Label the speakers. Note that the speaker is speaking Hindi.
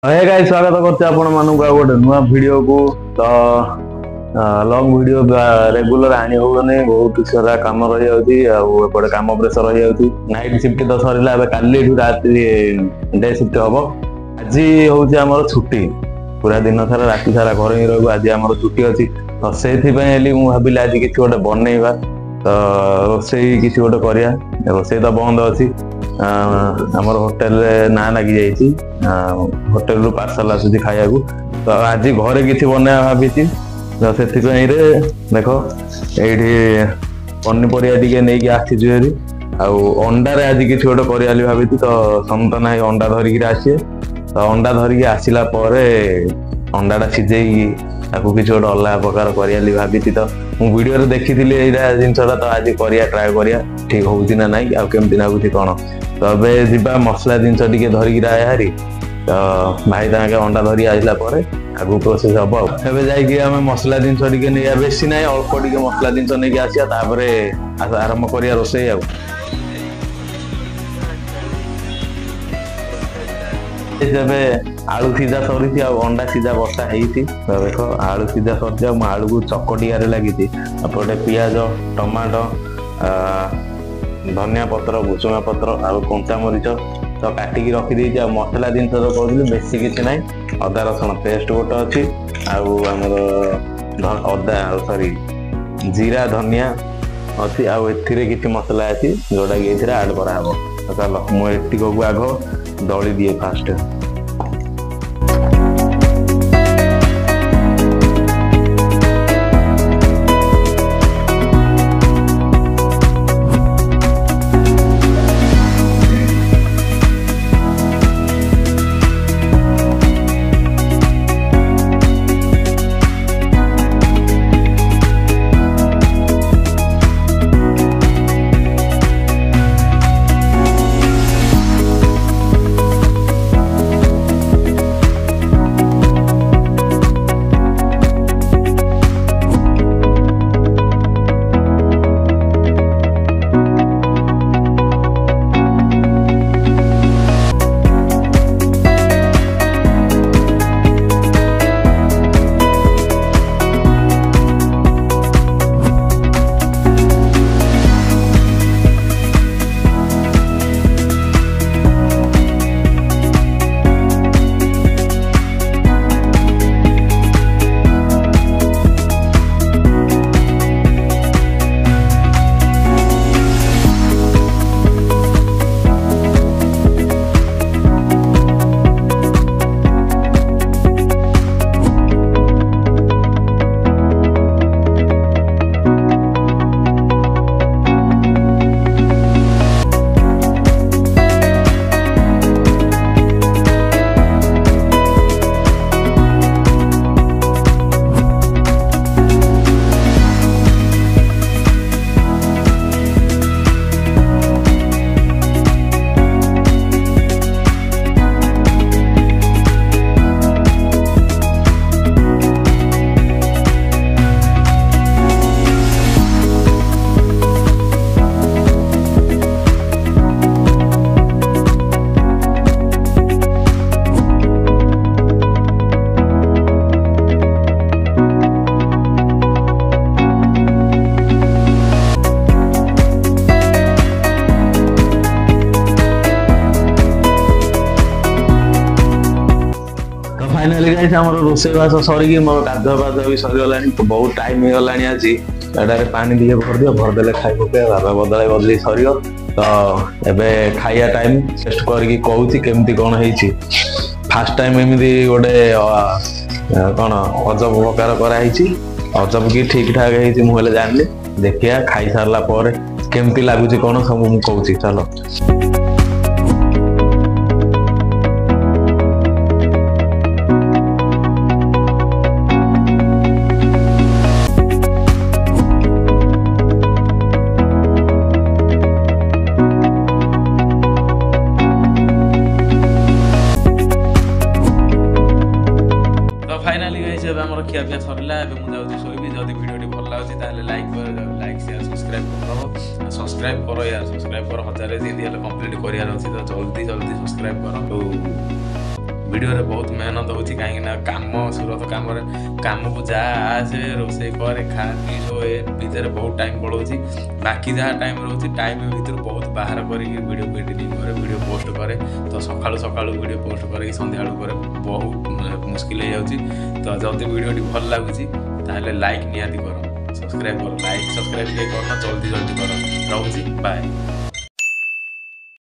Speaker 1: हे गाइस स्वागत करते आपण मानक गोटे नुआ वीडियो को तो लॉन्ग वीडियो रेगुलर आनी होने बहुत सारा काम रही जाउती एपटे काम प्रेशर रही जाउती नाइट शिफ्ट तो सरिला काली राति डे शिफ्ट हम आज हूँ आम छुट्टी पूरा दिन सारा राति सारा घर ही रही आज आम छुट्टी अच्छी तो से भाविली आज किसी गोटे बनइबा तो रोसई किसी गोटे करिया रोसई तो बंद अच्छी आमर होटेल ना लगी जाइए होटेल रु पार्सल आसूँ खाया तो आज घरे किसी बनवा भाभी तो से देख ये पनीपरिया टे नहीं आसीचु अंडारे आज किसी गोटे कर भाभी तो समत ना अंडा धरिकी आसीए तो अंडा धरिकी आसला अंडाटा सीझे किसी गोटे अलग प्रकार कर भाभी तो मुझे वीडियो देखी जिनसा तो आज करिया ट्राए करिया ठीक होउची ना नहीं आमती लगुच कौन तो अबे जीवा मसला जिनस टे धरिकी आए हारी तो भाई ताके अंडा धरी आसला आगु प्रोसेस हम एवं जाइए मसला जिनस टे नहीं बेसी ना अल्प टे मसला जिनस नहीं आसिया आरंभ करिया रोसई आलू सीझा सरी अंडा सीझा बसा तो देख आलू सीझा सरी आलू को चकटिया लगी आपटे पियाज टमाटो धनिया पत्र भुसुंगा पत्र आउ कंचा मरीच तो काटिकी रखीदे मसला जिन तो कहते बेसी किसी ना अदा रसुण पेस्ट गोटे अच्छी आमर अदा सॉरी जीरा धनिया अच्छी आए किसी मसला अच्छी जोटा कि आड कराब तो चलो मुझे को आग दली दिए फास्ट फाइनाली गाइस हमर रोसईबास सरिकी मोर गाधुआपाध भी सरीगला बहुत टाइम हो गलानी आज एटारे पानी दिए भर दियो भरदेले खाई पके बाबा बदल सर तो एबे खाइया टाइम टेस्ट करके कहूँ केमती कौन है फास्ट टाइम एमती गोटे कौन अजब प्रकार कराई अजब कि ठीक ठाक है मुझे जानी देखिया खाई सारा केमती लगुच कौन सब मुझे कहूँ चलो
Speaker 2: खिया सरला मुझे शोबी जब वीडियो भल लगे लाइक शेयर सब्सक्राइब करो यार सब्सक्राइब कर 1000 दिन कंप्लीट करार अच्छी तो जल्दी जल्दी सब्सक्राइब करो ଭିଡ଼ିଓରେ ବହୁତ ମେହନତ ହେଉଛି, କାହିଁକିନା କାମ ସୁରତ କାମରେ କାମକୁ ଯା ଆସେ ରୋଷେଇ କରେ ଖା ପିଇ ଶୋ ଏ ଭିତରେ ବହୁତ ଟାଇମ୍ ପଳାଉଛି। ବାକି ଯାହା ଟାଇମ୍ ରହୁଛି ଟାଇମ୍ ଭିତରୁ ବହୁତ ବାହାର କରିକି ଭିଡ଼ିଓକୁ ଏଡ଼ିଟିଂ କରେ, ଭିଡ଼ିଓ ପୋଷ୍ଟ କରେ। ତ ସକାଳୁ ସକାଳୁ ଭିଡ଼ିଓ ପୋଷ୍ଟ କରିକି ସନ୍ଧ୍ୟାବେଳୁ ପରେ ବହୁତ ମୁସ୍କିଲ ହେଇଯାଉଛି। ତ ଯଦି ଭିଡ଼ିଓଟି ଭଲ ଲାଗୁଛି ତାହେଲେ ଲାଇକ୍ ନିହାତି କର, ସବସ୍କ୍ରାଇବ୍ କର। ଲାଇକ୍ ସବସ୍କ୍ରାଇବ୍ ଟିକେ କର, ଜଲ୍ଦି କର। ରହୁଛି, ବାଏ।